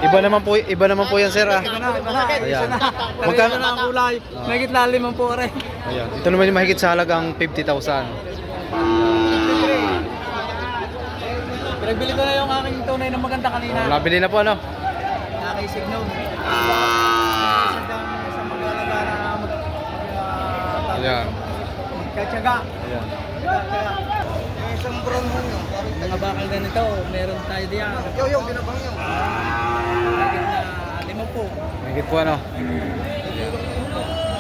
Iba naman po yan, sir, ah. Iba na. Ayan. Magkano na ang kulay? Mahigit lalim ang po rin. Ayan. Ito naman yung mahigit sa halagang 50,000. Pinagbili ko na yung aking tunay na maganda kanina. Nabili na po, ano? Nakaisig noon. Sa mag-alaga na Ayan. Katsaga. Ayan. Yung isang brown mo yun. Mga bakal ganito, meron tayo diyan. Yung binabang yun. Mahigit na 5 po. Mahigit po, ano?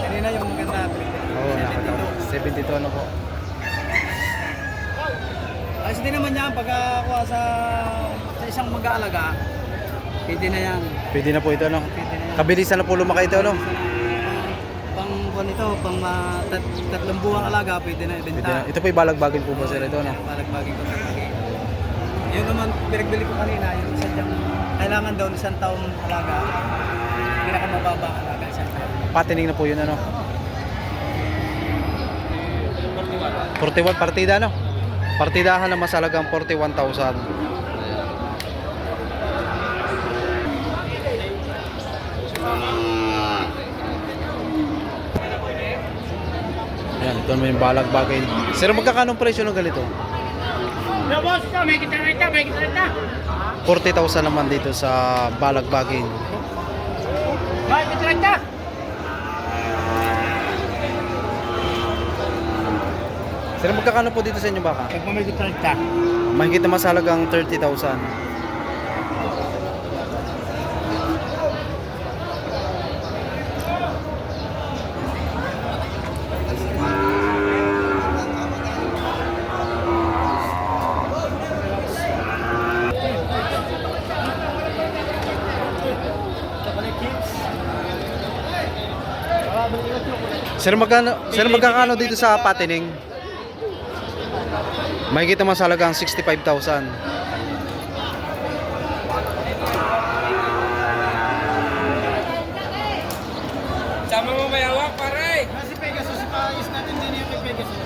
Kanina yung maganda. Oo, nakita ko. 72, ano po? Ayos din naman yan pagkakuha sa isang mag-aalaga. Pwede na yan. Pwede na po ito, ano? Pwede na yan. Kabilisan na po lumaki ito, ano? Pang buwan ito, pang 3 buwang alaga, pwede na Pwede ibenta. na. Ito po ibalagbagin po ba, sir, ito, ano? Balagbagin ko sa lagi. Yun naman, pinagbili ko kanina, yung sadyang kailangan daw ng 1 taong alaga. Pinakamababa ang alaga, 1 taon. Patining na po yun, ano? 41 partida, no? Partidahan na masalagang 41,000. Ayan, ito naman yung balagbagin. Sir, magkakano ang presyo ng ganito? No, boss, may kita na. 40,000 naman dito sa balagbagin. May kita na. Sir, magkakano po dito sa inyo baka? May kita na. Mahigit na masalagang 30,000. Sir, magkakano dito sa patining? Mahigit naman sa halagang 65,000. Sama mo may hawak, pare. Si Pegasus, ipaayos natin din yung kay Pegasus.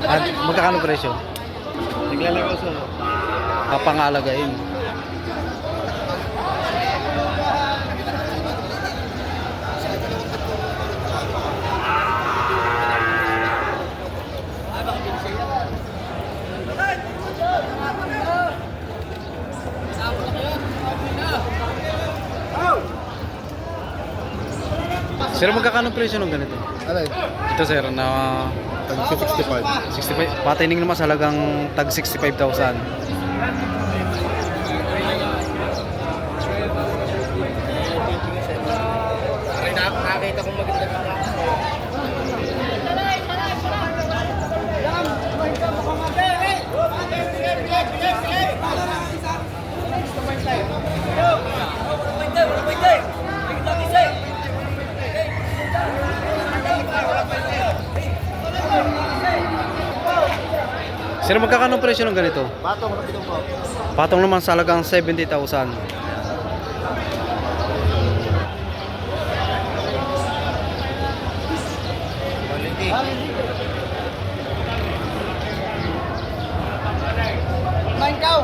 At magkakano presyo? Naglalagaw sa Pangalagain. Sir, magkakano presyo ng ganito? Alay, Ito, sir, na tag 65. 65. Patining naman sa halagang tag 65,000. Nakakita kong maganda ka. Sir, magkakano presyo ng ganito? Patong, rapidong po. Patong naman sa halagang 70,000.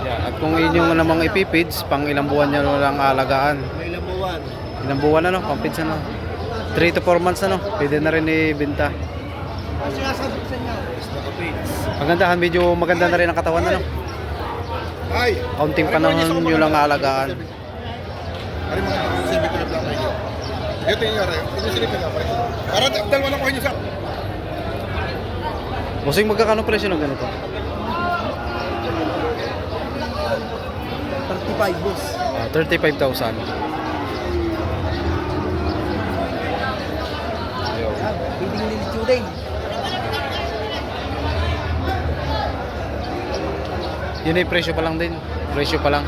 At kung inyong namang ipipids, pang ilang buwan nyo lang alagaan. May ilang buwan. Ilang buwan ano, pampids ano. 3 to 4 months ano, pwede na rin ibenta. Ang sinasabi ko sa inyo. Magandahan, medyo maganda na rin ang katawan ano. Ay! Kaunting panahon nyo lang alagaan. Ari mga sabi ko na lang kayo. Ito yung yari. Ito yung silipin na pare. Para dalawa lang ko inyo sa. Busing, magkakano presyo ng ganito? 35 boss. 35,000. Pwedeng nilitsyo din. Yun ay presyo pa lang din. Presyo pa lang.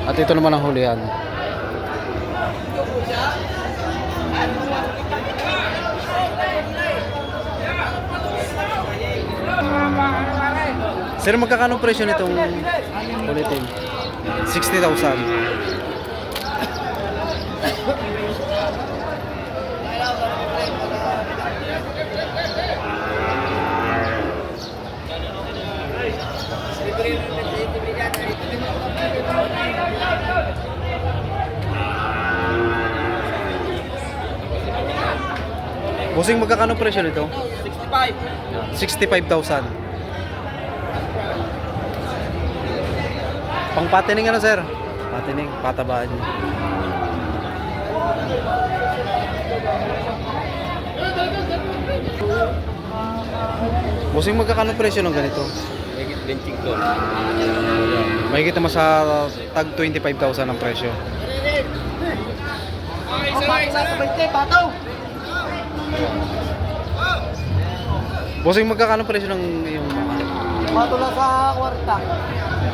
At ito naman ang hulihan. Sir, magkakano presyo nitong ulitin? 60,000. Bossing, magkakano presyo nito? 65,000. Pang patining ano, sir? Patining, patabaan niyo. Bossing, magkakano presyo ng ganito? Mahigit naman sa tag 25,000 ang presyo. Bossing, magkakano presyo ng yung Pato lang sa kwarta.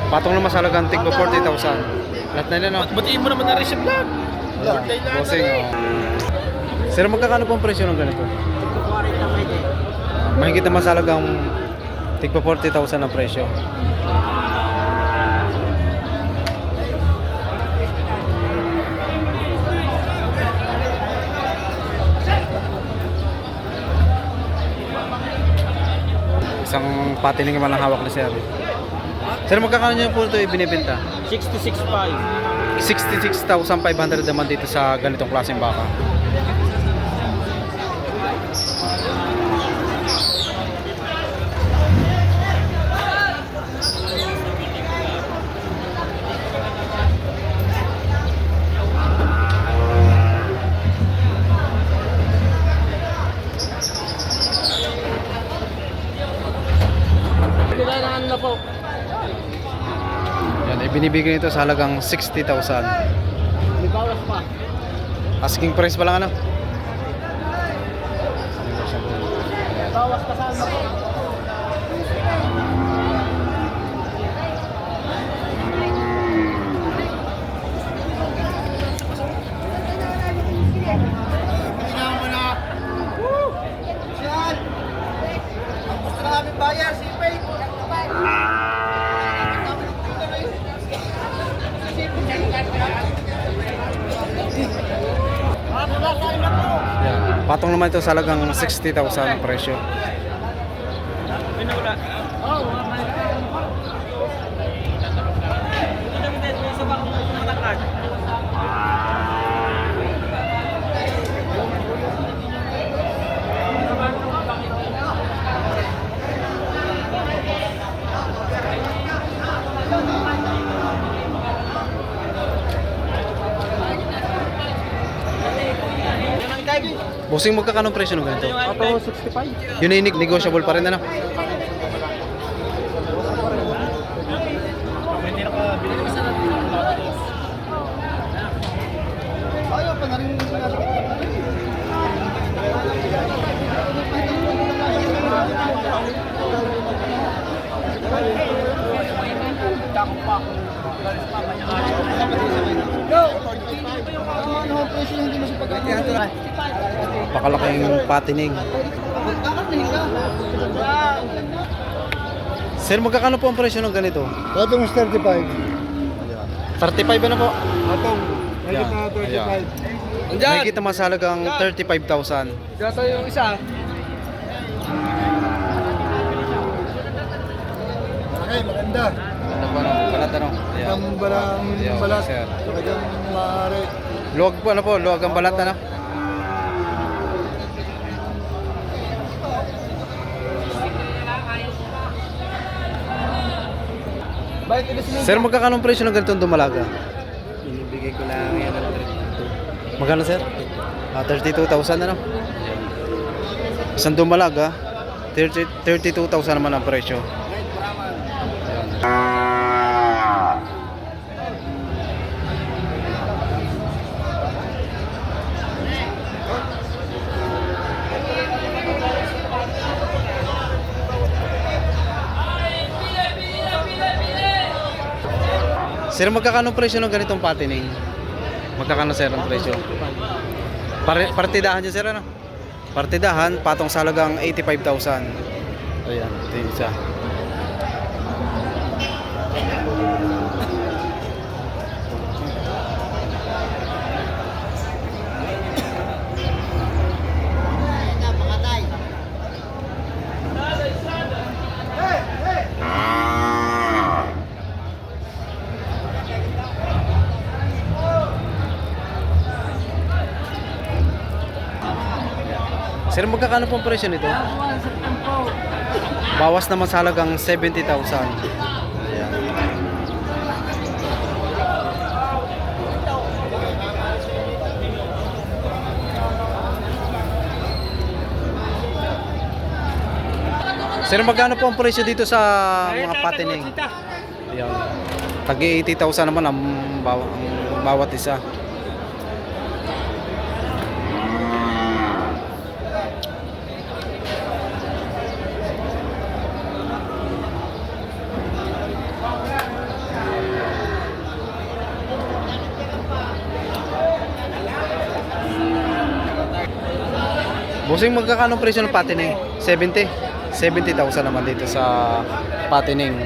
patong naman sa halagang tigpa 40,000. Lahat na yun, no? Batiin mo naman na receive lang. Bossing, sir, magkakano po ang presyo ng ganito? Mahigit naman sa halagang tigpa 40,000 ang presyo. Isang patining naman ang hawak ni sir. Sir, magkakano niyo po ito ibinibenta? 66.5. 66,500 naman dito sa ganitong klaseng baka. Kailangan na po. Yan, ibinibigay nito sa halagang 60,000. May bawas pa. Asking price pa lang ano? May bawas pa sana po. Bayar, sipay. Yan. Patong naman ito sa halagang 60,000 ang presyo. Bossing, magkakano presyo ng ganito? Auto 65. Yun ay negotiable pa rin ano? Ayaw pa na rin. Pakalaking patining. Sir, magkakano po ang presyo ng ganito? Patong 35. 35 na po. Patong. Ayan. Ayan. Nakikita naman sa halagang 35,000. Dito yung isa. Okay, maganda. Ano ba no? Balat ano? Ayan. Ang balang Ayan, balat. sir. Talagang maaari. Luwag po, ano po? Luwag ang balat ano? Sir, magkakano ang presyo ng ganitong dumalaga? Binibigay ko lang yan ng Magkano, sir? 32,000 ano? Isang dumalaga, 32,000 naman ang presyo. Sir, magkakano presyo ng ganitong patining? Magkakano, sir, ang presyo? Partidahan dyan, sir, ano? Partidahan, patong sa halagang 85,000. Ayan, ito yung isa. Sir, magkakano po ang presyo nito? Bawas naman sa halagang 70,000. Ayan. Sir, magkano po ang presyo dito sa mga patining? Ayan. Tagi 80,000 naman ang bawat isa. Bossing, magkakano ang presyo ng patining? 70? 70,000 naman dito sa patining.